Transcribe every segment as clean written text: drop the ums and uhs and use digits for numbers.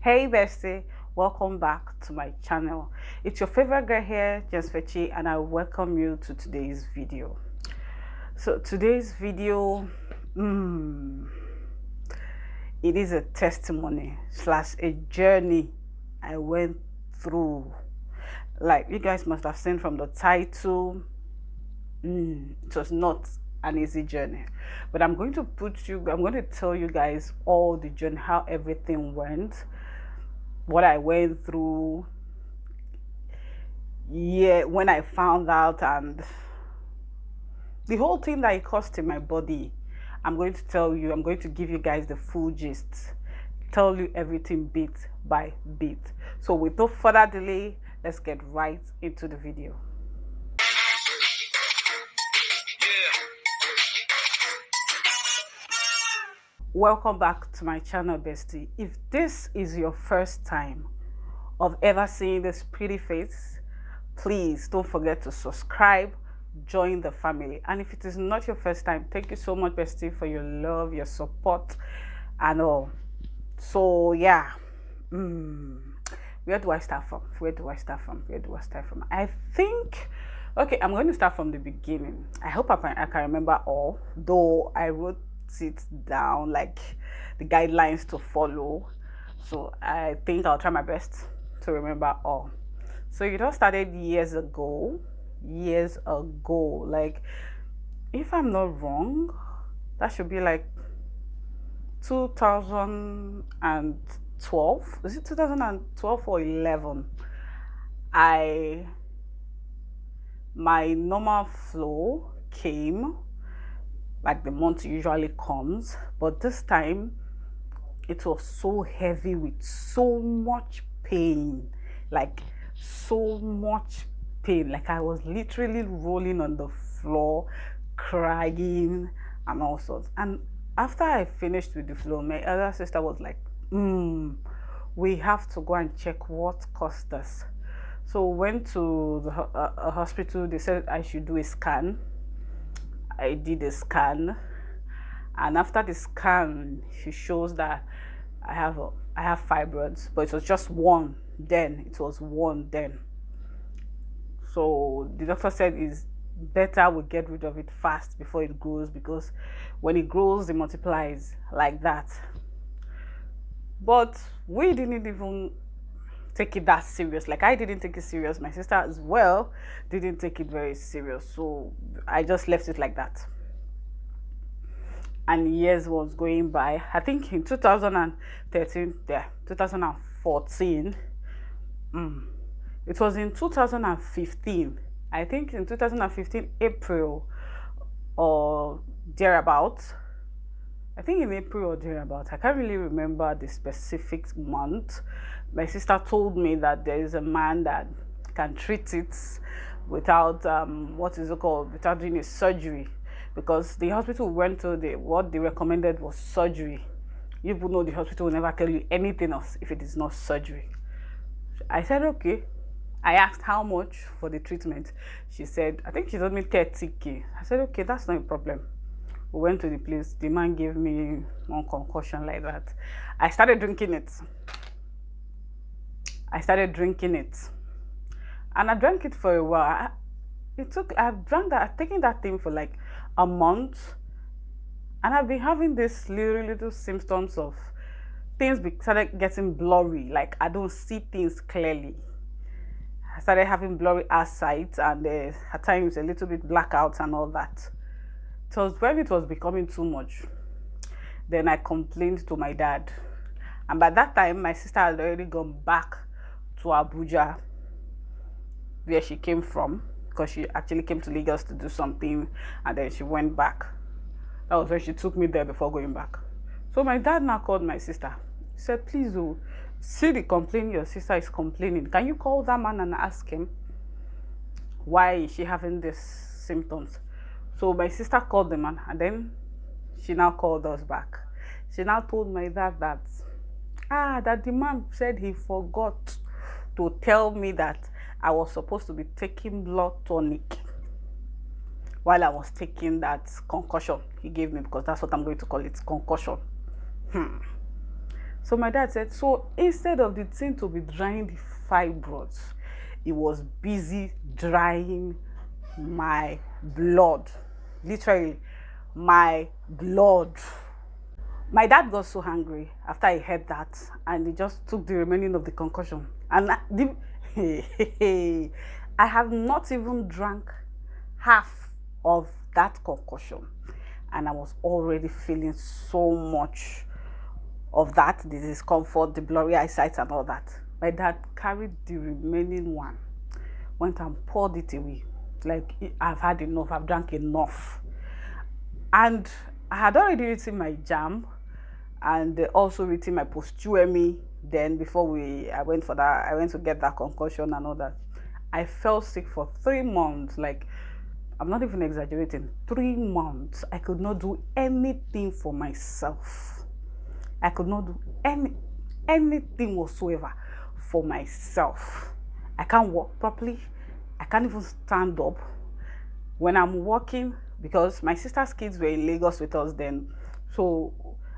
Hey bestie, welcome back to my channel. It's your favorite girl here, IAMJESSFECHI, and I welcome you to today's video. So today's video, it is a testimony slash a journey I went through. Like you guys must have seen from the title, it was not an easy journey, but I'm going to tell you guys all the journey, how everything went, what I went through, when I found out, and the whole thing that it cost in my body. I'm going to give you guys the full gist, tell you everything bit by bit. So with no further delay, let's get right into the video. Welcome back to my channel, bestie. If this is your first time of ever seeing this pretty face, please don't forget to subscribe, join the family. And if it is not your first time, thank you so much, bestie, for your love, your support, and all. So yeah, where do I start from? I think, okay, I'm going to start from the beginning. I hope I can remember all, though I wrote it down, like the guidelines to follow. So I think I'll try my best to remember all. So it all started years ago. Like, if I'm not wrong, that should be like 2012. Is it 2012 or 11? My normal flow came like the month usually comes, but this time it was so heavy with so much pain, like I was literally rolling on the floor, crying and all sorts. And after I finished with the flow, my elder sister was like, we have to go and check what caused this. So went to the hospital. They said I should do a scan. I did a scan, and after the scan, she shows that I have fibroids, but it was just one then. So the doctor said it's better we get rid of it fast before it grows, because when it grows, it multiplies like that. But we didn't even take it that serious. Like, I didn't take it serious. My sister as well didn't take it very serious. So I just left it like that. And years was going by. I think in 2013, 2014. It was in 2015. I think in 2015, April or thereabouts. I think in April or thereabouts. I can't really remember the specific month. My sister told me that there is a man that can treat it without without doing a surgery, because the hospital we went to, what they recommended was surgery. You would know the hospital will never tell you anything else if it is not surgery. I said okay. I asked how much for the treatment. She said, I think she told me 30K. I said okay, that's not a problem. We went to the place. The man gave me one concoction like that. I started drinking it. And I drank it for a while. I've taken that thing for like a month, and I've been having this little symptoms of things started getting blurry. Like, I don't see things clearly. I started having blurry eyesight, and at times a little bit blackouts and all that. It was when it was becoming too much. Then I complained to my dad, and by that time my sister had already gone back to Abuja, where she came from, because she actually came to Lagos to do something, and then she went back. That was when she took me there before going back. So my dad now called my sister. He said, please, see the complaint your sister is complaining. Can you call that man and ask him why is she having these symptoms? So my sister called the man, and then she now called us back. She now told my dad that the man said he forgot to tell me that I was supposed to be taking blood tonic while I was taking that concussion he gave me, because that's what I'm going to call it, concussion. So my dad said, so instead of the thing to be drying the fibroids, it was busy drying my blood. Literally, my blood. My dad got so angry after he heard that, and he just took the remaining of the concussion. And I have not even drank half of that concussion, and I was already feeling so much of that, the discomfort, the blurry eyesight and all that. My dad carried the remaining one, went and poured it away. Like, I've had enough, I've drank enough. And I had already written my jam and also written my post-UME. Then before I went to get that concussion and all that. I fell sick for 3 months. Like, I'm not even exaggerating, 3 months. I could not do anything for myself. I could not do anything whatsoever for myself. I can't walk properly. I can't even stand up. When I'm walking, because my sister's kids were in Lagos with us then, so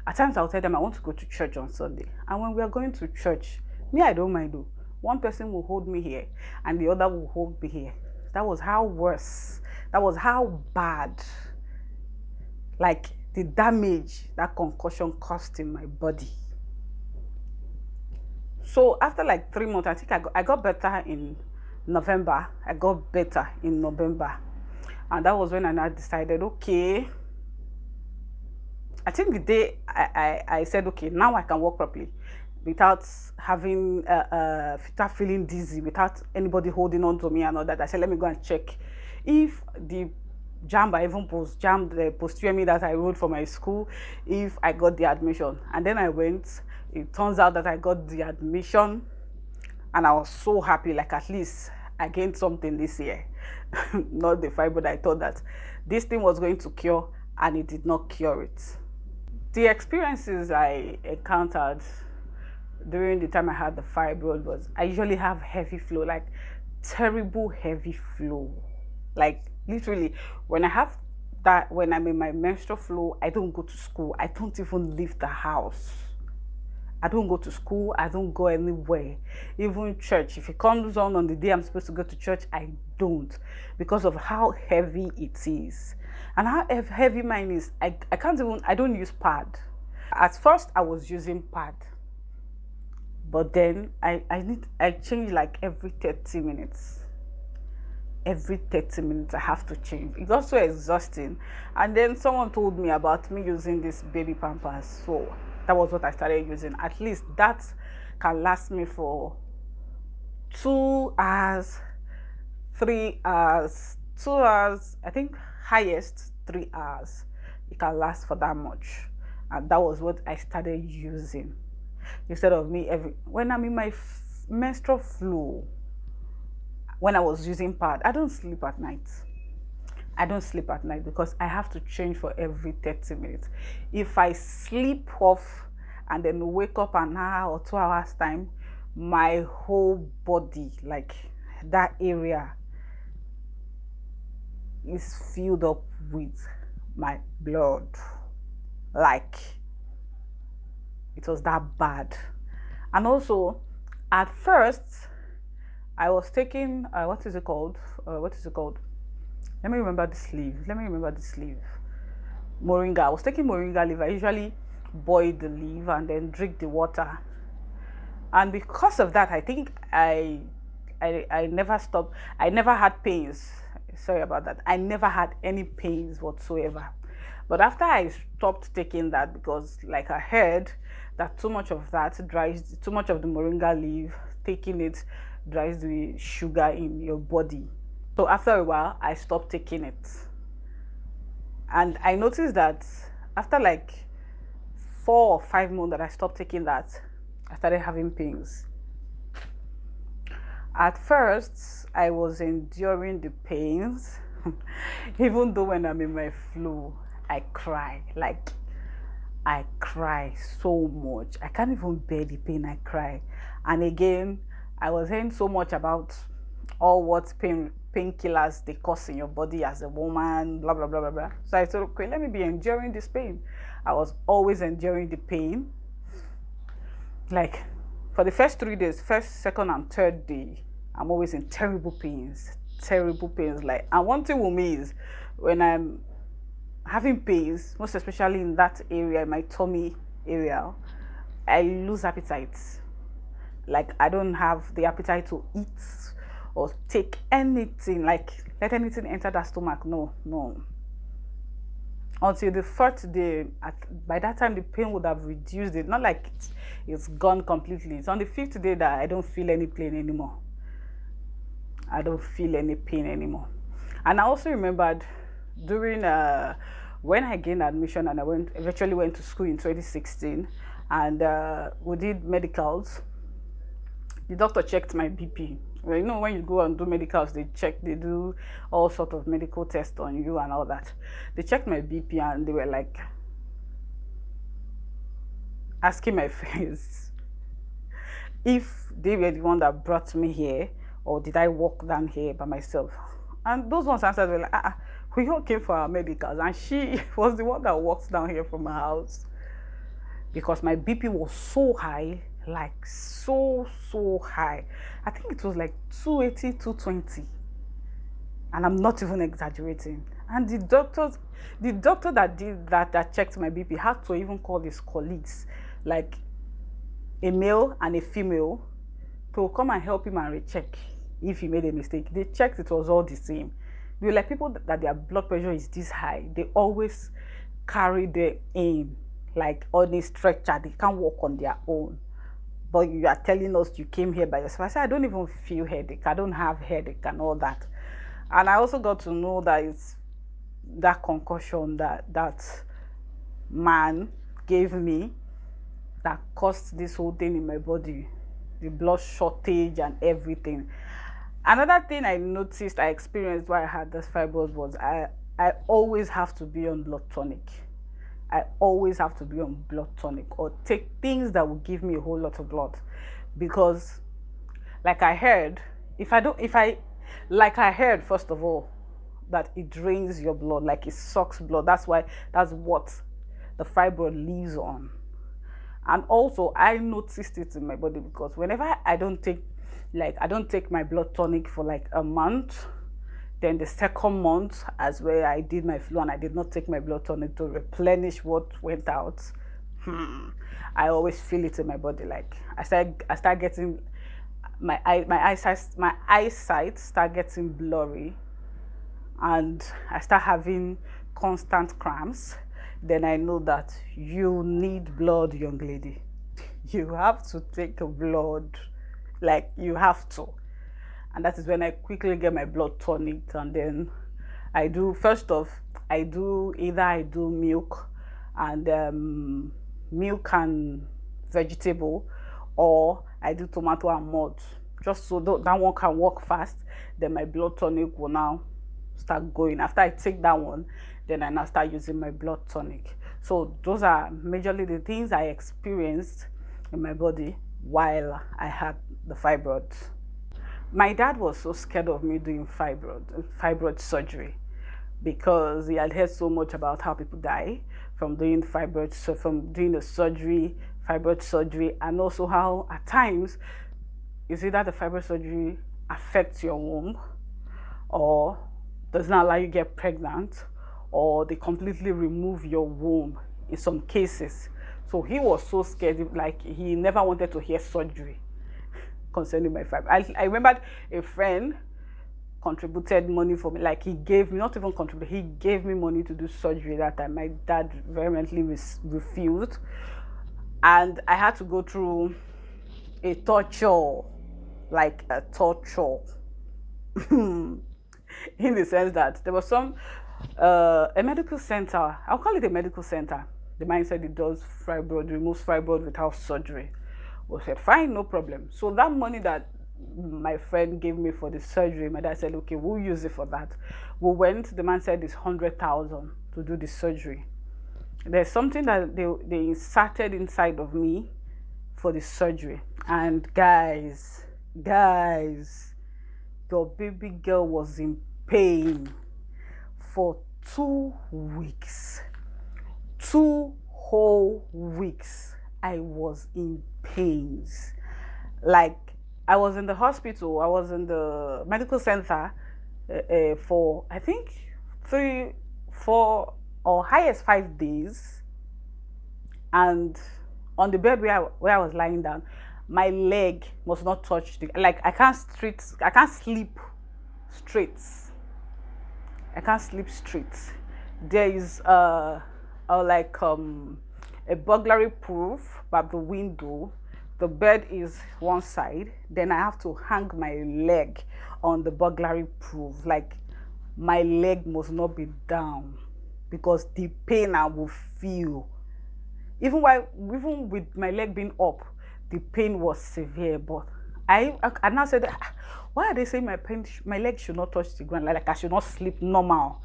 at times I'll tell them I want to go to church on Sunday. And when we are going to church, me, I don't mind though. One person will hold me here and the other will hold me here. That was how worse. That was how bad, like, the damage that concussion caused in my body. So after like 3 months, I think I got better in November. I got better in November. And that was when I now decided, okay, I think the day I said, okay, now I can walk properly without having, without feeling dizzy, without anybody holding on to me and all that. I said, let me go and check if the jam, I even the post-UME that I wrote for my school, if I got the admission. And then I went. It turns out that I got the admission, and I was so happy. Like, at least I gained something this year. Not the fibroid I thought that this thing was going to cure, and it did not cure it. The experiences I encountered during the time I had the fibroid was, I usually have heavy flow, like terrible heavy flow. Like, literally, when I have that, when I'm in my menstrual flow, I don't go to school. I don't even leave the house. I don't go to school. I don't go anywhere. Even church, if it comes on the day I'm supposed to go to church, I don't, because of how heavy it is. And how heavy mine is, I don't use pad. At first, I was using pad. But then I change like every 30 minutes. Every 30 minutes I have to change. It got so exhausting. And then someone told me about me using this baby pampers. So that was what I started using. At least that can last me for 2 hours, 3 hours, 2 hours, I think highest 3 hours. It can last for that much. And that was what I started using. Instead of me when I'm in my menstrual flow, when I was using pad, I don't sleep at night. I don't sleep at night because I have to change for every 30 minutes. If I sleep off and then wake up an hour or 2 hours time, my whole body, like that area, is filled up with my blood. Like, it was that bad. And also, at first, I was taking, what is it called? Let me remember this leaf. Moringa. I was taking moringa leaf. I usually boil the leaf and then drink the water. And because of that, I think I never stopped. I never had pains. Sorry about that. I never had any pains whatsoever. But after I stopped taking that, because like I heard that too much of the moringa leaf, taking it dries the sugar in your body. So after a while, I stopped taking it. And I noticed that after like 4 or 5 months that I stopped taking that, I started having pains. At first, I was enduring the pains. Even though when I'm in my flow, I cry. Like, I cry so much. I can't even bear the pain. I cry. And again, I was hearing so much about all what painkillers they cause in your body as a woman, blah, blah, blah, blah, blah. So I thought, okay, let me be enduring this pain. I was always enduring the pain. like for the first 3 days, first, second, and third day, I'm always in terrible pains. Terrible pains. Like, and one thing with me is when I'm having pains, most especially in that area, my tummy area, I lose appetite. Like, I don't have the appetite to eat or take anything, like let anything enter that stomach. No, no. Until the fourth day, by that time the pain would have reduced. It not like it's gone completely. It's on the fifth day that I don't feel any pain anymore. I don't feel any pain anymore. And I also remembered during when I gained admission and I eventually went to school in 2016, and we did medicals. The doctor checked my BP. Well, you know, when you go and do medicals, they do all sort of medical tests on you and all that. They checked my BP and they were like asking my friends if they were the one that brought me here, or did I walk down here by myself. And those ones answered were like, we all came for our medicals, and she was the one that walked down here from my house, because my BP was so high, like so high. I think it was like 280, 220, and I'm not even exaggerating. And the doctor that did that checked my BP had to even call his colleagues, like a male and a female, to come and help him and recheck if he made a mistake. They checked, it was all the same. We were like, people that their blood pressure is this high, they always carry their aim like on a stretcher. They can't walk on their own. But you are telling us you came here by yourself. I said, I don't even feel headache. I don't have headache and all that. And I also got to know that it's that concussion that man gave me that caused this whole thing in my body, the blood shortage and everything. Another thing I noticed, I experienced while I had this fibroids was I always have to be on blood tonic. I always have to be on blood tonic or take things that will give me a whole lot of blood, because like I heard, first of all, that it drains your blood, like it sucks blood. That's what the fibroid lives on. And also I noticed it in my body, because whenever I don't take my blood tonic for like a month, then the second month, as where I did my flu and I did not take my blood tonic to replenish what went out, I always feel it in my body. Like I start getting my eyesight start getting blurry, and I start having constant cramps. Then I know that you need blood, young lady. You have to take blood, like you have to. And that is when I quickly get my blood tonic, and then I do either milk and vegetable, or I do tomato and mud, just so that one can work fast. Then my blood tonic will now start going. After I take that one, then I now start using my blood tonic. So those are majorly the things I experienced in my body while I had the fibroids. My dad was so scared of me doing fibroid surgery, because he had heard so much about how people die from doing the fibroid surgery, and also how at times is either the fibroid surgery affects your womb, or does not allow you to get pregnant, or they completely remove your womb in some cases. So he was so scared, like he never wanted to hear surgery concerning my fibroid. I remembered a friend contributed money for me, like he gave me, not even contribute, he gave me money to do surgery that time. My dad vehemently refused, and I had to go through a torture, like a torture in the sense that there was some a medical center, I'll call it a medical center. The man said it does removes fibroid without surgery. We said, fine, no problem. So that money that my friend gave me for the surgery, my dad said, okay, we'll use it for that. We went, the man said it's 100,000 to do the surgery. There's something that they inserted inside of me for the surgery. And guys, your baby girl was in pain for 2 weeks. 2 whole weeks. I was in pains. Like, I was in the hospital, I was in the medical center for, I think, 3, 4, or highest 5 days. And on the bed where I was lying down, my leg must not touch the, like, I can't sleep straight. I can't sleep straight. There is a burglary proof by the window. The bed is one side. Then I have to hang my leg on the burglary proof. Like, my leg must not be down because the pain I will feel. Even with my leg being up, the pain was severe. But I now said, why are they saying my leg should not touch the ground? Like I should not sleep normal.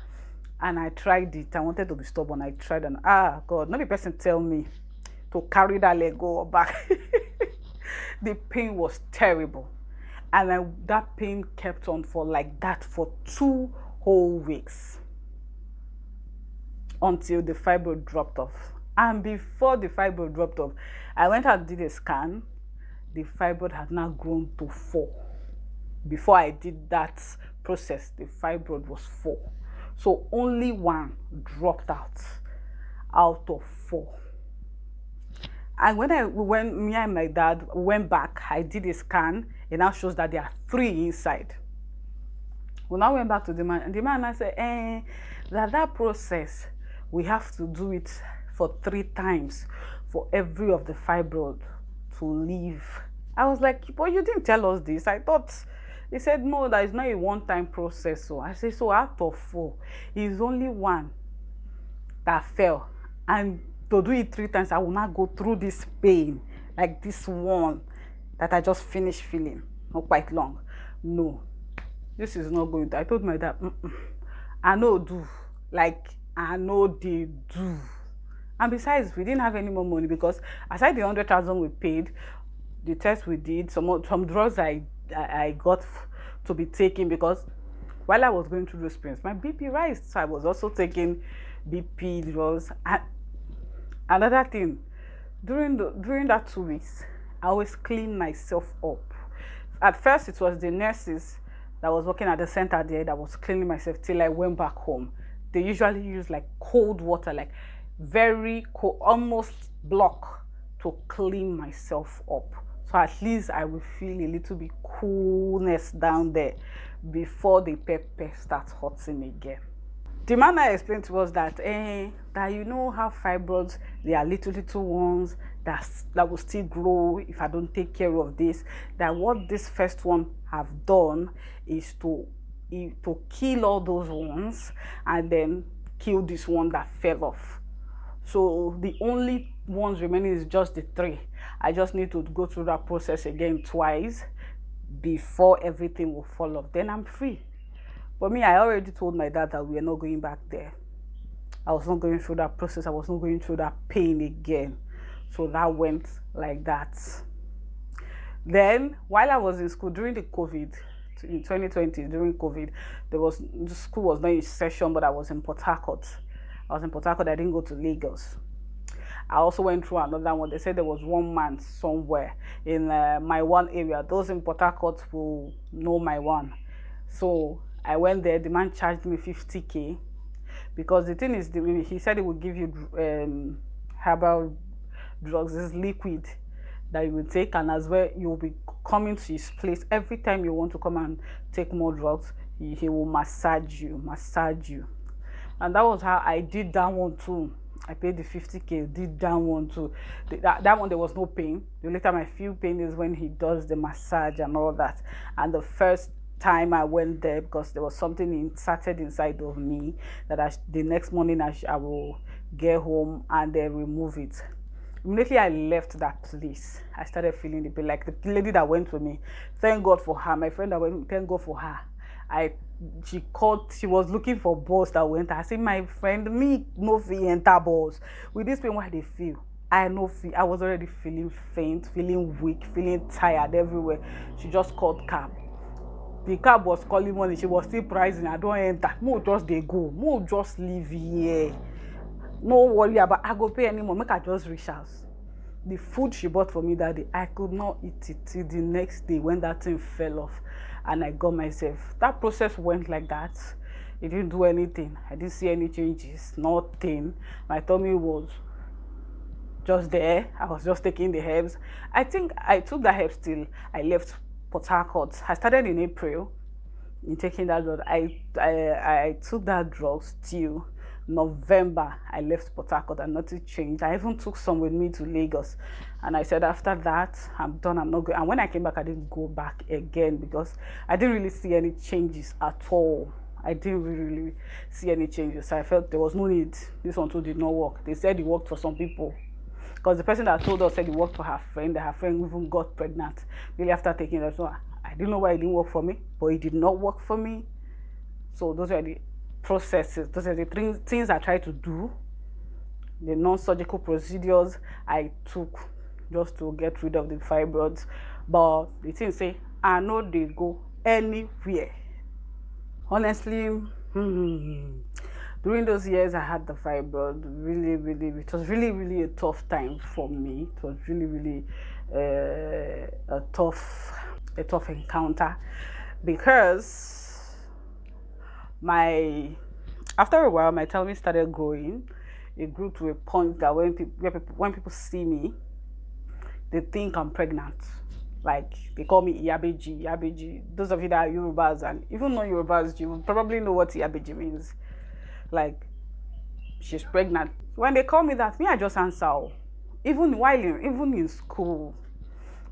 And I tried it. I wanted to be stubborn. I tried, and God, not the person tell me to carry that leg go back. The pain was terrible. And that pain kept on for like that for 2 whole weeks until the fibroid dropped off. And before the fibroid dropped off, I went and did a scan. The fibroid had now grown to 4. Before I did that process, the fibroid was 4. So only 1 dropped out of 4. And when me and my dad went back, I did a scan. It now shows that there are 3 inside. We now went back to the man, and the man now said, that process, we have to do it for 3 times for every of the fibroid to leave. I was like, but you didn't tell us this. I thought, he said, no, that is not a one-time process. So I said, so out of 4, it's only 1 that fell. And to do it 3 times, I will not go through this pain, like this one that I just finished feeling, not quite long. No, this is not going to. I told my dad, I know do, like, I know they do. And besides, we didn't have any more money because aside the 100,000 we paid, the test we did, some drugs I got to be taken, because while I was going through those pains, my BP rised. So I was also taking BP drugs. And another thing, during that 2 weeks, I always clean myself up. At first, it was the nurses that was working at the center there that was cleaning myself till I went back home. They usually use like cold water, like very cold, almost block, to clean myself up. So at least I will feel a little bit coolness down there before the pepper starts hurting again. The man I explained to us that you know how fibroids, they are little ones that will still grow if I don't take care of this. That what this first one have done is to kill all those ones and then kill this one that fell off. So the only ones remaining is just the 3. I just need to go through that process again twice before everything will fall off. Then I'm free. But me, I already told my dad that we are not going back there. I was not going through that process. I was not going through that pain again. So that went like that. Then, while I was in school during the COVID, in 2020, during COVID, the school was not in session, but I was in Port Harcourt. I didn't go to Lagos. I also went through another one. They said there was one man somewhere in my one area. Those in Port Harcourt will know my one. So I went there. The man charged me 50K because the thing is, he said he would give you herbal drugs, this liquid that you will take, and as well you will be coming to his place every time you want to come and take more drugs. He will massage you, and that was how I did that one too. I paid the 50K, did that one too. That one there was no pain. The only time I feel pain is when he does the massage and all that. And the first time I went there, because there was something inserted inside of me that the next morning I will get home and then remove it. Immediately I left that place, I started feeling the pain. Like the lady that went with me, thank God for her. My friend that went, thank God for her. She was looking for balls that went. I said, my friend, me no feel enter balls. With this pain, why they feel? I was already feeling faint, feeling weak, feeling tired everywhere. She just called cab. The cab was calling money. She was still pricing. I don't enter. Mo just they go. Mo just leave here. No worry about I go pay anymore. Make I just reach house. the food she bought for me that day, I could not eat it till the next day when that thing fell off and I got myself. That process went like that. It didn't do anything. I didn't see any changes, nothing. My tummy was just there. I was just taking the herbs. I think I took the herbs till I left Port Harcourt. I started in April in taking that drug. I took that drug till November. I left Port Harcourt and nothing changed. I even took some with me to Lagos, and I said after that I'm done, I'm not going. And when I came back, I didn't go back again because I didn't really see any changes at all. I didn't really see any changes. So I felt there was no need. This one too did not work. They said it worked for some people, because the person that told us said it worked for her friend, that her friend even got pregnant really after taking it. So I didn't know why it didn't work for me, but it did not work for me. So those are the processes, those are the things I tried to do, the non-surgical procedures I took just to get rid of the fibroids. But the thing say, I know they go anywhere. Honestly, during those years I had the fibroid, it was really a tough time for me. It was really a tough encounter, because after a while my tummy started growing. It grew to a point that when people see me, they think I'm pregnant. Like, they call me Iyabeji. Those of you that are Yorubas and even non-Yorubas, you will probably know what Iyabeji means. Like, she's pregnant. When they call me that, I just answer. Even in school,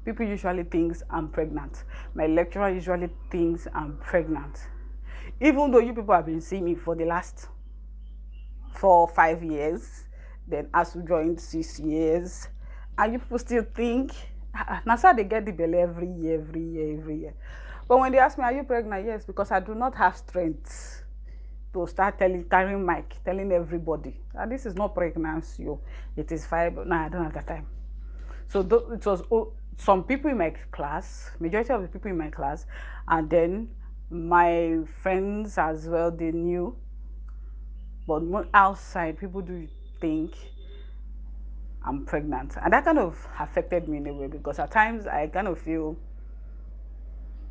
people usually think I'm pregnant. My lecturer usually thinks I'm pregnant. Even though you people have been seeing me for the last 4 or 5 years, then as we joined 6 years, and you people still think, now so they get the belly every year. But when they ask me, are you pregnant? Yes, because I do not have strength to start carrying mic, telling everybody, and this is not pregnancy, it is fibroid. No, I don't have that time. So it was some people in my class, majority of the people in my class, and then my friends as well, they knew. But outside, people do think I'm pregnant, and that kind of affected me in a way, because at times I kind of feel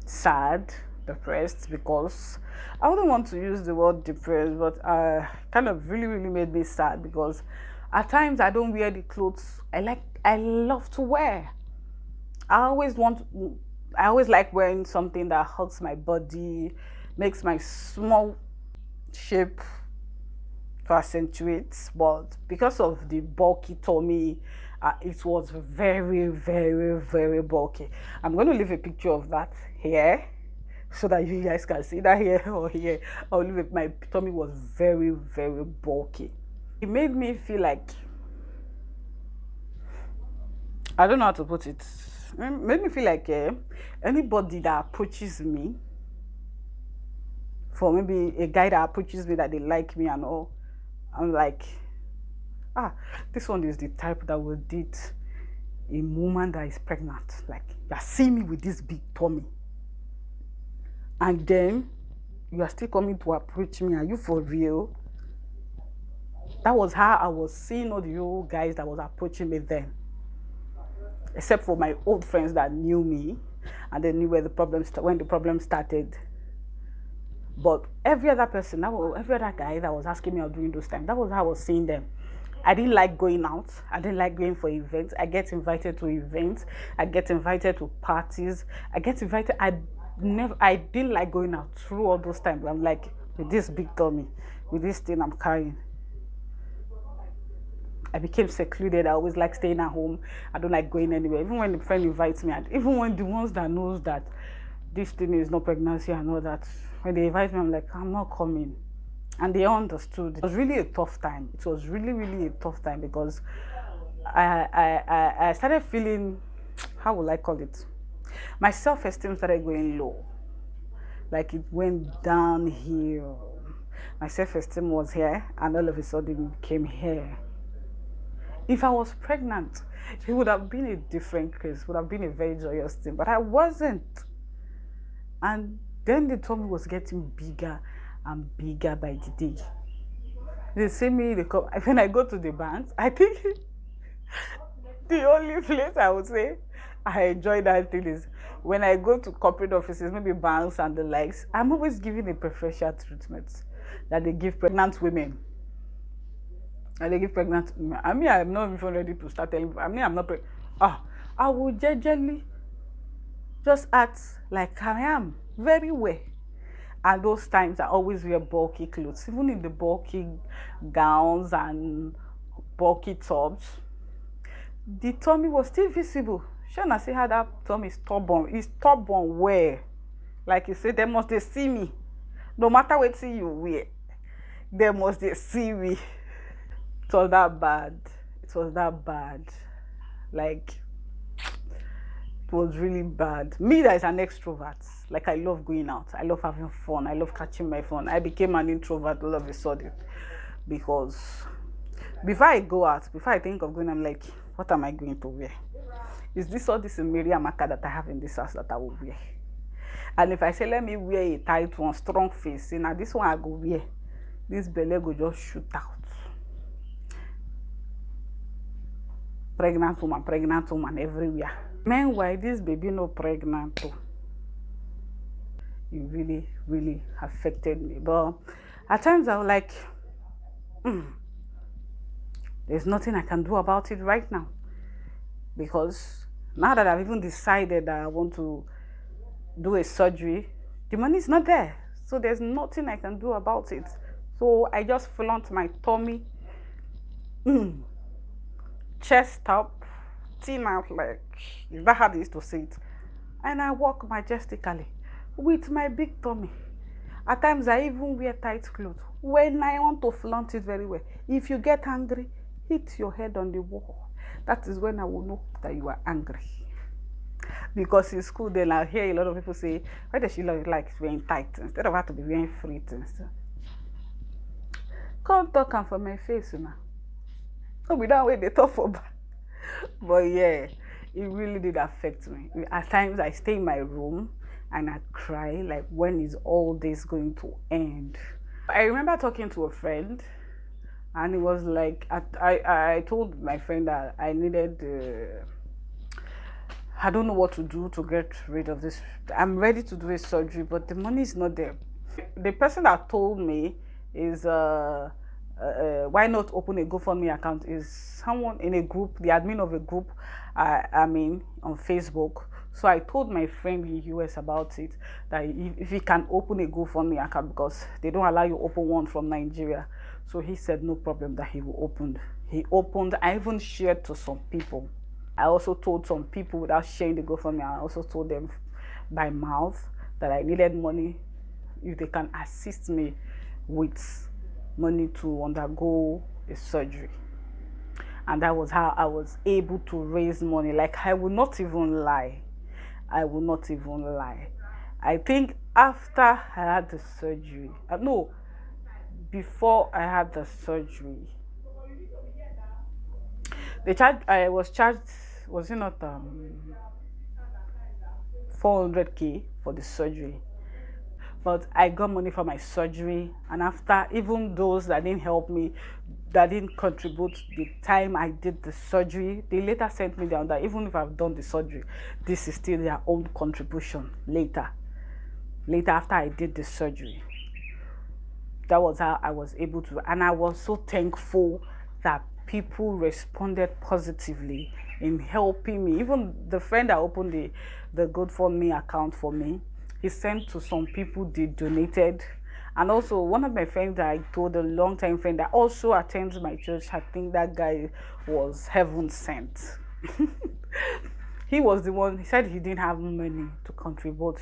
sad, depressed, because I wouldn't want to use the word depressed, but kind of really made me sad, because at times I don't wear the clothes I love to wear. I always like wearing something that hugs my body, makes my small shape to accentuate, but because of the bulky tummy, it was very bulky. I'm going to leave a picture of that here so that you guys can see that here or here. I'll leave it. My tummy was very bulky. It made me feel like, I don't know how to put it. It made me feel like anybody that approaches me, for maybe a guy that approaches me that they like me and all, I'm like, this one is the type that will date a woman that is pregnant. Like, you see me with this big tummy, and then you are still coming to approach me. Are you for real? That was how I was seeing all the old guys that was approaching me then. Except for my old friends that knew me, and they knew when the problem started. But every other person, every other guy that was asking me out during those times, that was how I was seeing them. I didn't like going out. I didn't like going for events. I get invited to events. I get invited to parties. I didn't like going out through all those times. I'm like, with this big tummy, with this thing I'm carrying, I became secluded. I always like staying at home. I don't like going anywhere. Even when the friend invites me, and even when the ones that knows that this thing is not pregnancy and all that, when they invite me, I'm like, I'm not coming. And they understood. It was really a tough time. It was really a tough time, because I started feeling, how will I call it? My self-esteem started going low. Like, it went downhill. My self-esteem was here, and all of a sudden it became here. If I was pregnant, it would have been a different case. It would have been a very joyous thing, but I wasn't. And then the tummy was getting bigger and bigger by the day. They see me, when I go to the banks, I think The only place I would say I enjoy that thing is when I go to corporate offices, maybe banks and the likes. I'm always giving a preferential treatment that they give pregnant women. And they give pregnant women. I mean, I'm not even ready to start telling. I mean, I'm not. I will generally just act like I am very well. And those times I always wear bulky clothes, even in the bulky gowns and bulky tops. The tummy was still visible. Shana say how that tummy is stubborn. It's stubborn where, like you said, they must they see me. No matter what you wear, they must they see me. It was that bad. It was that bad. Like, it was really bad. Me that is an extrovert. Like, I love going out. I love having fun. I love catching my phone. I became an introvert all of a sudden. Because before I go out, before I think of going, I'm like, what am I going to wear? Is this all this Miriamaka that I have in this house that I will wear? And if I say, let me wear a tight one, strong face, now this one I go wear, this belly go just shoot out. Pregnant woman everywhere. Meanwhile, this baby no pregnant too. It really, really affected me. But at times I was like, there's nothing I can do about it right now. Because now that I've even decided that I want to do a surgery, the money is not there. So there's nothing I can do about it. So I just flaunt my tummy, chest up, thin out, like, is that how they used to say it? And I walk majestically with my big tummy. At times I even wear tight clothes when I want to flaunt it very well. If you get angry, hit your head on the wall. That is when I will know that you are angry. Because in school, then I hear a lot of people say, why does she look like wearing tight instead of her to be wearing free things? Come talk for my face now. No, we don't wait the talk for back. But yeah, it really did affect me. At times I stay in my room and I cry, like, when is all this going to end? I remember talking to a friend, and it was like, I told my friend that I needed, I don't know what to do to get rid of this. I'm ready to do a surgery, but the money is not there. The person that told me is, why not open a GoFundMe account, is someone in a group, the admin of a group, I mean, on Facebook. So I told my friend in the US about it, that if he can open a GoFundMe account, because they don't allow you to open one from Nigeria. So he said no problem, that he will open. He opened. I even shared to some people. I also told some people without sharing the GoFundMe. I also told them by mouth that I needed money, if they can assist me with money to undergo a surgery. And that was how I was able to raise money. Like, I will not even lie. I will not even lie. I think after I had the surgery, no, before I had the surgery, the charge I was charged, was it not 400K for the surgery? But I got money for my surgery, and after, even those that didn't help me, that didn't contribute the time I did the surgery, they later sent me down that even if I've done the surgery, this is still their own contribution later after I did the surgery. That was how I was able to, and I was so thankful that people responded positively in helping me. Even the friend that opened the GoFundMe account for me, he sent to some people, they donated. And also one of my friends that I told, a long time friend that also attends my church, I think that guy was heaven sent. He was the one, he said he didn't have money to contribute,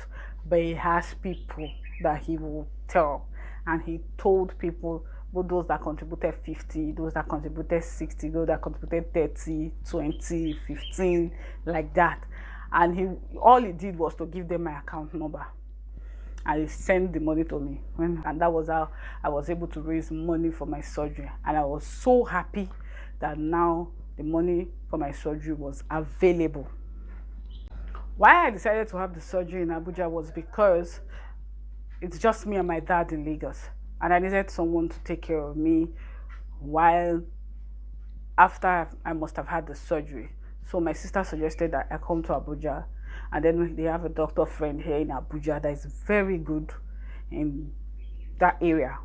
but he has people that he will tell. And he told people, both those that contributed 50, those that contributed 60, those that contributed 30, 20, 15, like that. And all he did was to give them my account number. And he sent the money to me. And that was how I was able to raise money for my surgery. And I was so happy that now the money for my surgery was available. Why I decided to have the surgery in Abuja was because it's just me and my dad in Lagos. And I needed someone to take care of me while after I must have had the surgery. So my sister suggested that I come to Abuja, and then they have a doctor friend here in Abuja that is very good in that area.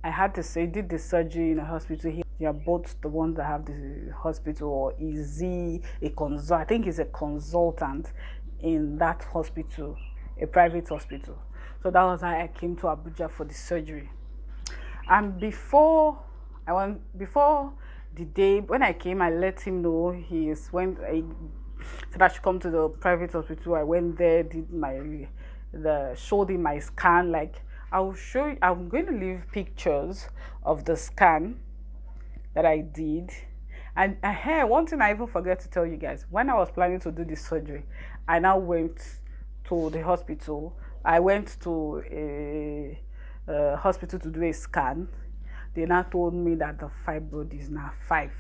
I had to say, did the surgery in a hospital here. They are both the ones that have the hospital, or is he a consult? I think he's a consultant in that hospital, a private hospital. So that was how I came to Abuja for the surgery. And before the day when I came, I let him know he said I should come to the private hospital. I went there, did showed him my scan. Like, I'll show you, I'm going to leave pictures of the scan that I did. And one thing I even forget to tell you guys, when I was planning to do this surgery, I now went to the hospital. I went to a hospital to do a scan. They now told me that the fibroid is now 5.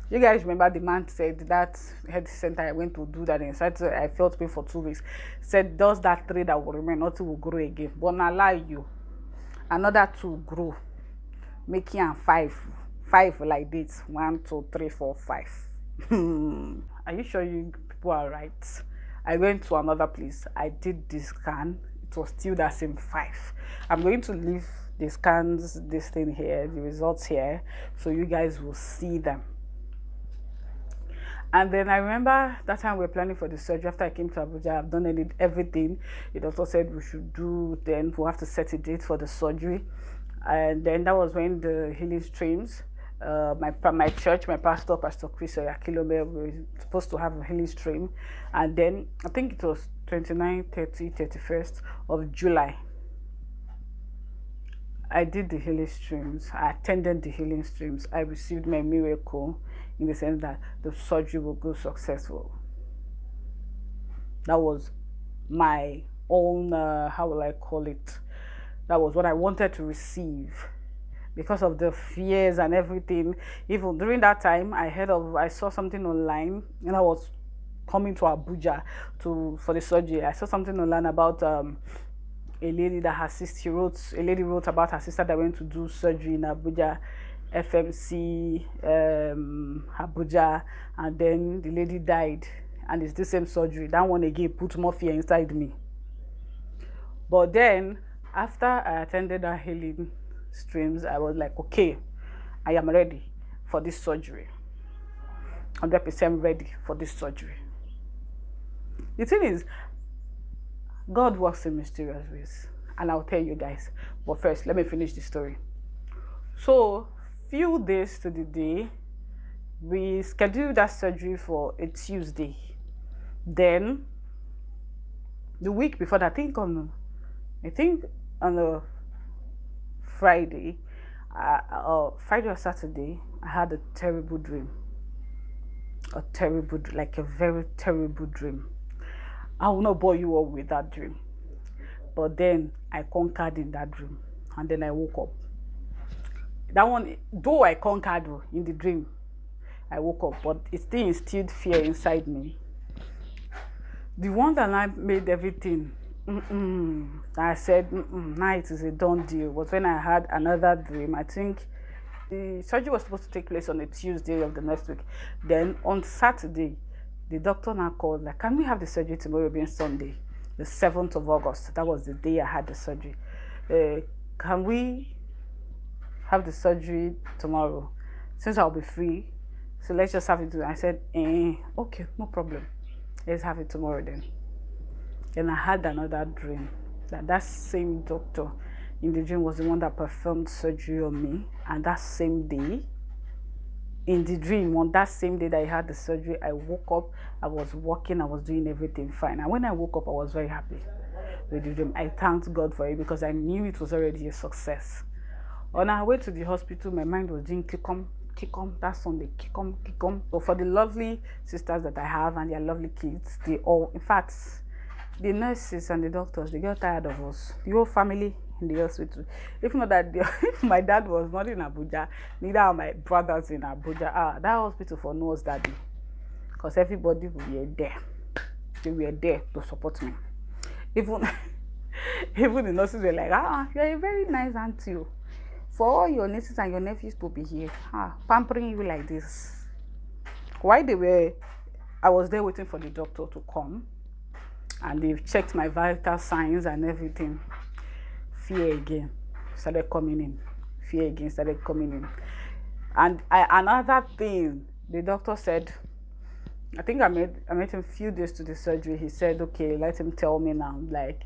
You guys remember the man said that health center I went to do that inside, so I felt pain for 2 weeks. Said, does that 3 that will remain, nothing will grow again. But now lie you, another 2 grow, making a 5 like this. 1, 2, 3, 4, 5. Are you sure you people are right? I went to another place. I did this scan. It was still that same 5. I'm going to leave the scans, this thing here, the results here, so you guys will see them. And then I remember that time we were planning for the surgery. After I came to Abuja, I've done everything. The doctor said we should do, then we'll have to set a date for the surgery. And then that was when the healing streams, my church, my pastor, Pastor Chris Oyakilome, we were supposed to have a healing stream. And then I think it was 29, 30, 31st of July. I did the healing streams. I attended the healing streams. I received my miracle, in the sense that the surgery will go successful. That was my own, how will I call it? That was what I wanted to receive. Because of the fears and everything, even during that time, I saw something online, and I was coming to Abuja for the surgery. I saw something online about a lady that her sister wrote about her sister that went to do surgery in Abuja, FMC, Abuja, and then the lady died, and it's the same surgery. That one again put more fear inside me. But then after I attended that healing streams, I was like, okay, I am ready for this surgery. 100% ready for this surgery. The thing is, God works in mysterious ways, and I'll tell you guys. But first, let me finish the story. So, few days to the day, we scheduled that surgery for a Tuesday. Then, the week before that, I think on a Friday, Friday or Saturday, I had a terrible dream. Like a very terrible dream. I will not bore you up with that dream. But then I conquered in that dream, and then I woke up. That one, though I conquered in the dream, I woke up, but it still instilled fear inside me. The one that I made everything, I said, now it is a done deal, was when I had another dream. I think the surgery was supposed to take place on a Tuesday of the next week. Then on Saturday, the doctor now called, like, can we have the surgery tomorrow being Sunday, the 7th of August? That was the day I had the surgery. Can we have the surgery tomorrow, since I'll be free? So let's just have it tomorrow. I said, okay, no problem. Let's have it tomorrow then. Then I had another dream that same doctor in the dream was the one that performed surgery on me. And that same day, in the dream, on that same day that I had the surgery, I woke up, I was walking, I was doing everything fine. And when I woke up, I was very happy with the dream. I thanked God for it because I knew it was already a success. On our way to the hospital, my mind was doing kikom, that Sunday, kikom. But for the lovely sisters that I have and their lovely kids, they all, in fact, the nurses and the doctors, they got tired of us. The whole family in the hospital. If not that, if my dad was not in Abuja, neither are my brothers in Abuja. That hospital for knows that day, because everybody were there. They were there to support me. Even the nurses were like, you're a very nice auntie. For all your nieces and your nephews to be here, pampering you like this. While I was there waiting for the doctor to come, and they've checked my vital signs and everything. Fear again started coming in. Fear again started coming in. And another thing, the doctor said, I think I met him a few days to the surgery. He said, okay, let him tell me now. Like,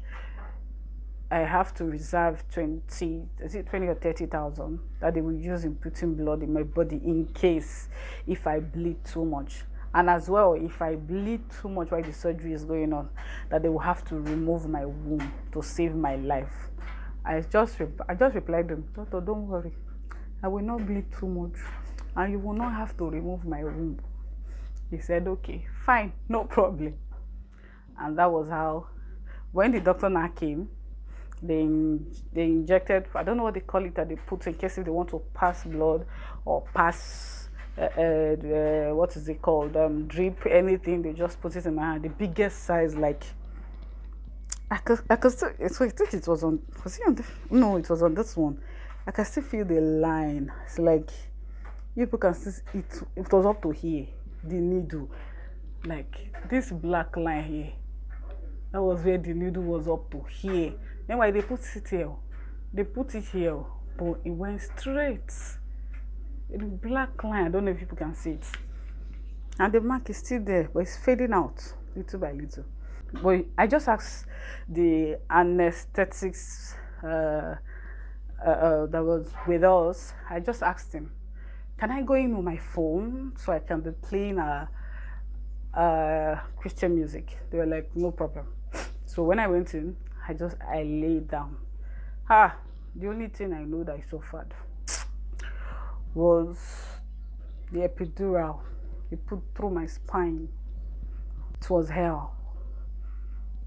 I have to reserve 20 or 30,000 that they will use in putting blood in my body in case if I bleed too much. And as well, if I bleed too much while the surgery is going on, that they will have to remove my womb to save my life. I just replied to him, Doctor, don't worry. I will not bleed too much. And you will not have to remove my womb. He said, okay, fine, no problem. And that was how, when the doctor now came, they injected, I don't know what they call it, that they put in case if they want to pass blood or pass, what is it called, drip, anything, they just put it in my hand. The biggest size, like, I could still, so I think it was on, was it on this? No, it was on this one. I can still feel the line. It's like, you people can see it was up to here, the needle. Like, this black line here, that was where the needle was up to here. Then why they put it here? They put it here, but it went straight. The black line, I don't know if people can see it. And the mark is still there, but it's fading out little by little. But I just asked the anesthetics that was with us. I just asked him, can I go in with my phone so I can be playing Christian music? They were like, no problem. So when I went in, I laid down. The only thing I know that I suffered was the epidural. They put through my spine. It was hell.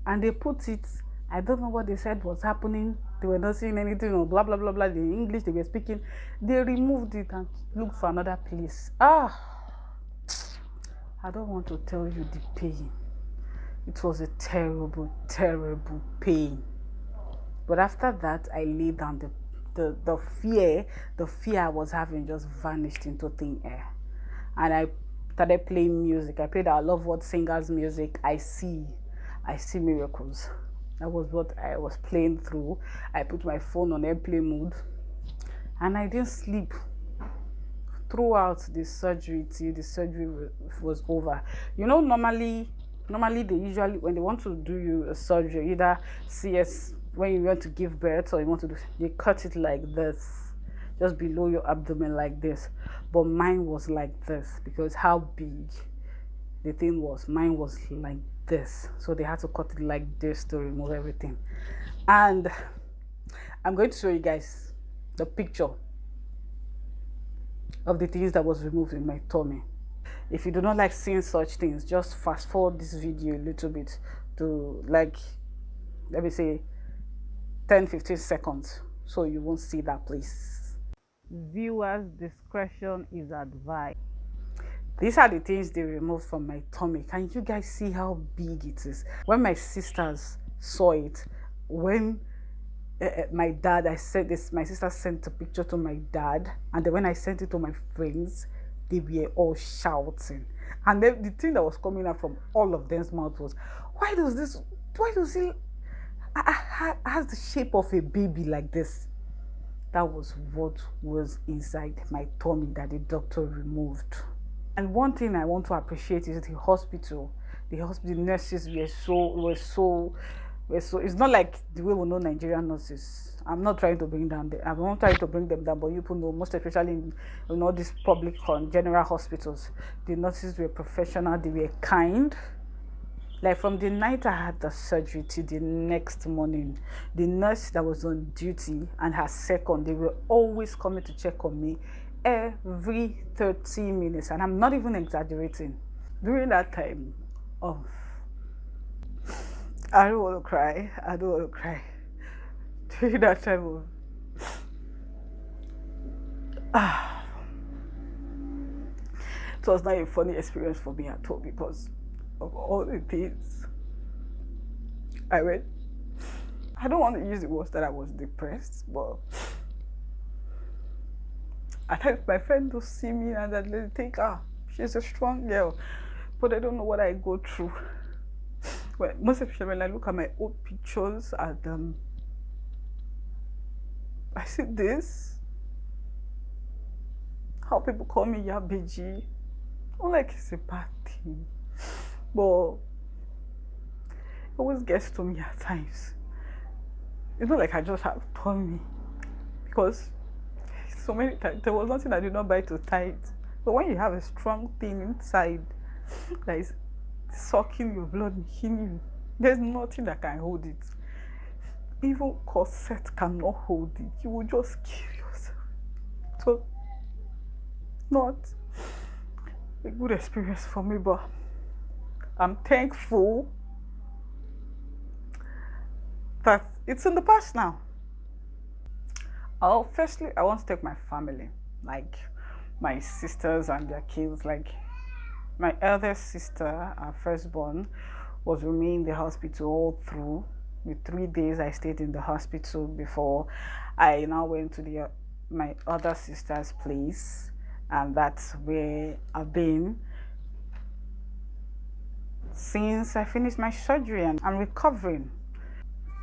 And they put it, I don't know what they said was happening. They were not saying anything or blah, blah, blah, blah. The English they were speaking. They removed it and looked for another place. I don't want to tell you the pain. It was a terrible, terrible pain. But after that, I lay down. The fear I was having just vanished into thin air. And I started playing music. I played our Love Word Singers music. I see miracles. That was what I was playing through. I put my phone on airplane mode. And I didn't sleep throughout the surgery till the surgery was over. You know, normally they usually, when they want to do you a surgery, either CS when you want to give birth or you want to do, they cut it like this, just below your abdomen like this. But mine was like this because how big the thing was. Mine was like this, so they had to cut it like this to remove everything. And I'm going to show you guys the picture of the things that was removed in my tummy. If you do not like seeing such things, just fast forward this video a little bit to, like, let me say 10-15 seconds so you won't see that place. Viewers' discretion is advised. These are the things they removed from my tummy. Can you guys see how big it is? When my sisters saw it, when my dad, I said this, my sister sent a picture to my dad, and then when I sent it to my friends, they were all shouting. And then the thing that was coming out from all of them's mouth was, why does it has the shape of a baby like this? That was what was inside my tummy that the doctor removed. And one thing I want to appreciate is the hospital. The nurses were so, it's not like the way we know Nigerian nurses. I'm not trying to bring them down. I'm not trying to bring them down, but you people know, most especially in all these public and general hospitals, the nurses were professional, they were kind. Like from the night I had the surgery till the next morning, the nurse that was on duty and her second, they were always coming to check on me every 30 minutes. And I'm not even exaggerating. During that time, I don't want to cry. During that time it was not a funny experience for me at all because of all the things I read. I don't want to use the words that I was depressed, but I think my friend will see me and then they think, She's a strong girl, but I don't know what I go through. Well, most especially when I look at my old pictures and I see this, how people call me Yabeji. Not like it's a bad thing, but it always gets to me at times. It's not like I just have tummy, because so many times there was nothing I did not buy to tie it. But when you have a strong thing inside that is sucking your blood and killing you, there's nothing that can hold it. Even corset cannot hold it. You will just kill yourself. So, not a good experience for me, but I'm thankful that it's in the past now. Firstly, I want to take my family, like my sisters and their kids. Like my eldest sister, our firstborn, was with me in the hospital all through. The 3 days I stayed in the hospital before I now went to my other sister's place, and that's where I've been since I finished my surgery, and I'm recovering.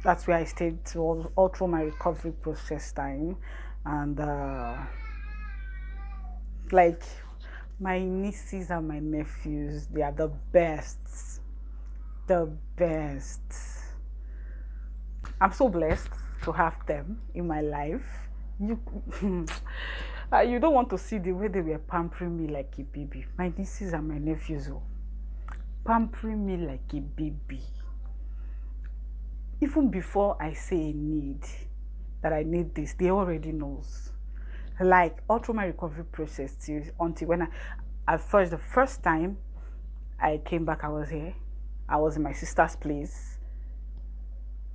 That's where I stayed all through my recovery process time. And like my nieces and my nephews, they are the best. The best. I'm so blessed to have them in my life. You don't want to see the way they were pampering me like a baby. My nieces and my nephews, pampering me like a baby. Even before I say a need, that I need this, they already knows. Like all through my recovery process until when the first time I came back, I was here. I was in my sister's place.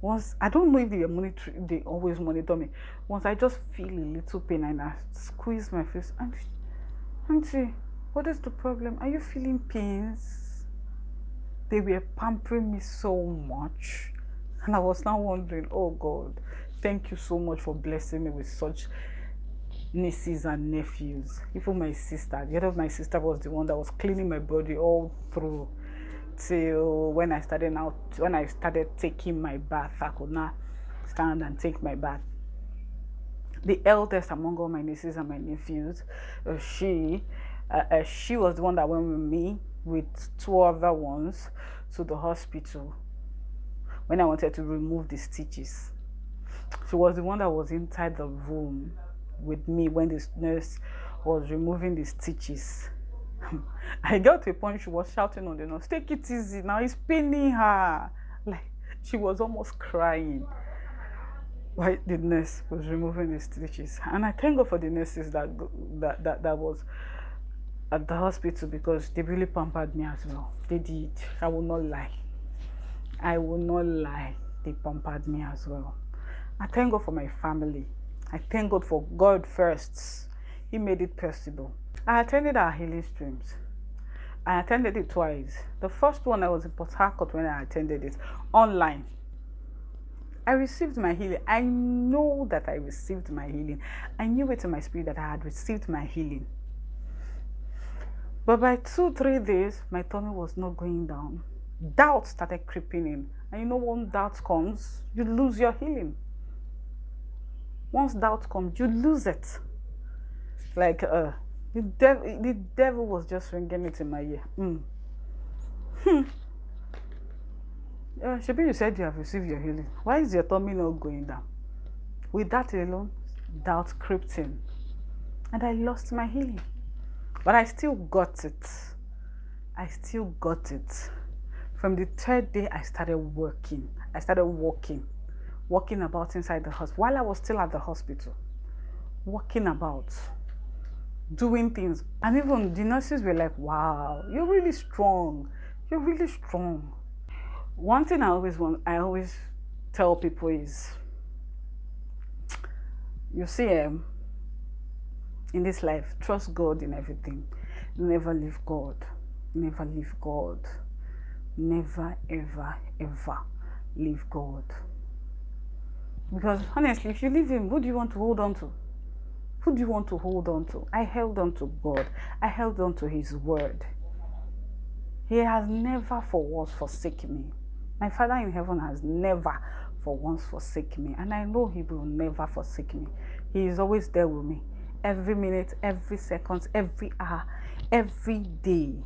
Once, I don't know if they always monitor me. Once I just feel a little pain and I squeeze my face. Auntie, what is the problem? Are you feeling pains? They were pampering me so much. And I was now wondering, oh God, thank you so much for blessing me with such nieces and nephews. Even my sister, the other of my sister was the one that was cleaning my body all through till when I started taking my bath. I could not stand and take my bath. The eldest among all my nieces and my nephews, she was the one that went with me with 2 other ones to the hospital when I wanted to remove the stitches. She was the one that was inside the room with me when this nurse was removing the stitches. I got to a point she was shouting on the nurse, take it easy now, it's paining her. Like she was almost crying while the nurse was removing the stitches. And I thank God for the nurses that was at the hospital, because they really pampered me as well. They did. I will not lie. They pampered me as well. I thank God for my family. I thank God for God first. He made it possible. I attended our healing streams. I attended it twice. The first one, I was in Port Harcourt when I attended it online. I received my healing. I know that I received my healing. I knew it in my spirit that I had received my healing. But by 2-3 days, my tummy was not going down. Doubt started creeping in. And you know, when doubt comes, you lose your healing. Once doubt comes, you lose it. Like the devil was just ringing it in my ear. Shabi, you said you have received your healing. Why is your tummy not going down? With that alone, doubt crept in. And I lost my healing. But I still got it. From the 3rd day, I started working. I started walking about inside the hospital while I was still at the hospital. Walking about, doing things. And even the nurses were like, wow, you're really strong. You're really strong. One thing I always tell people is, you see, in this life, trust God in everything. Never leave God. Never leave God. Never, ever, ever leave God. Because honestly, if you leave him, who do you want to hold on to? Who do you want to hold on to? I held on to God. I held on to his word. He has never for once forsaken me. My Father in heaven has never for once forsaken me. And I know he will never forsake me. He is always there with me. Every minute, every second, every hour, every day.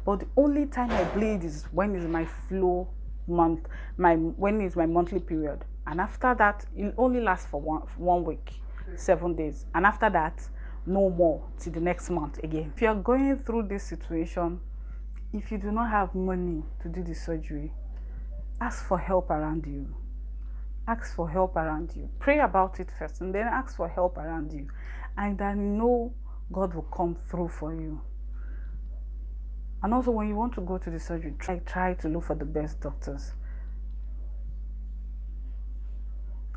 But the only time I bleed is when is my flow month, when is my monthly period. And after that, it only lasts for one week, 7 days. And after that, no more till the next month again. If you are going through this situation, if you do not have money to do the surgery, ask for help around you. Ask for help around you. Pray about it first and then ask for help around you. And I know God will come through for you. And also when you want to go to the surgery, try to look for the best doctors.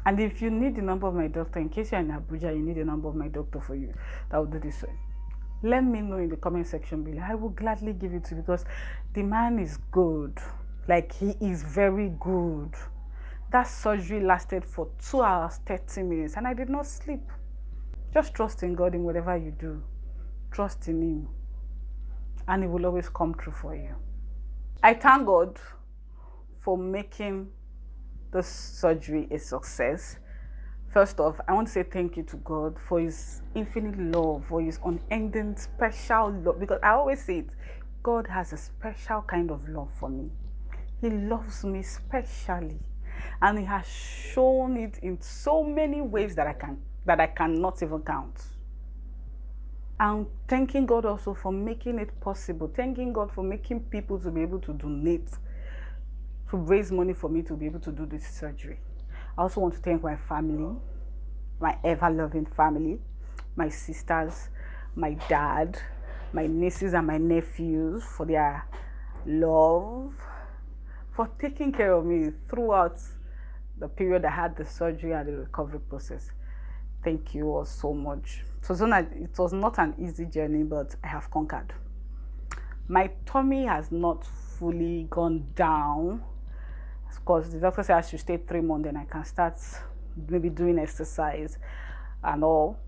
And if you need the number of my doctor, in case you're in Abuja, you need the number of my doctor for you that will do this. Let me know in the comment section below. I will gladly give it to you because the man is good. Like, he is very good. That surgery lasted for 2 hours, 30 minutes, and I did not sleep. Just trust in God in whatever you do. Trust in him. And he will always come through for you. I thank God for making the surgery a success. First off, I want to say thank you to God for his infinite love, for his unending special love. Because I always say it, God has a special kind of love for me. He loves me specially. And he has shown it in so many ways that I cannot even count. I'm thanking God also for making it possible. Thanking God for making people to be able to donate, to raise money for me to be able to do this surgery. I also want to thank my family, my ever-loving family, my sisters, my dad, my nieces and my nephews for their love, for taking care of me throughout the period I had the surgery and the recovery process. Thank you all so much. It was not an easy journey, but I have conquered. My tummy has not fully gone down because the doctor said I should stay 3 months, then I can start maybe doing exercise and all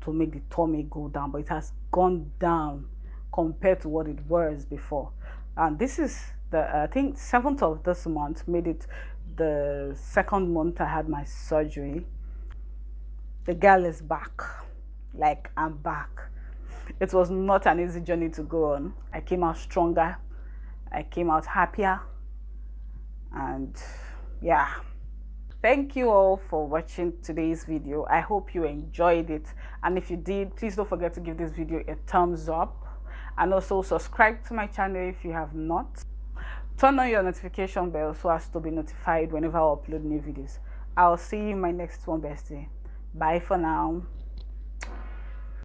to make the tummy go down, but it has gone down compared to what it was before. And this is I think 7th of this month made it the 2nd month I had my surgery. The girl is back. Like, I'm back. It was not an easy journey to go on. I came out stronger. I came out happier. And yeah. Thank you all for watching today's video. I hope you enjoyed it. And if you did, please don't forget to give this video a thumbs up. And also subscribe to my channel if you have not. Turn on your notification bell so as to be notified whenever I upload new videos. I'll see you in my next one, bestie. Bye for now.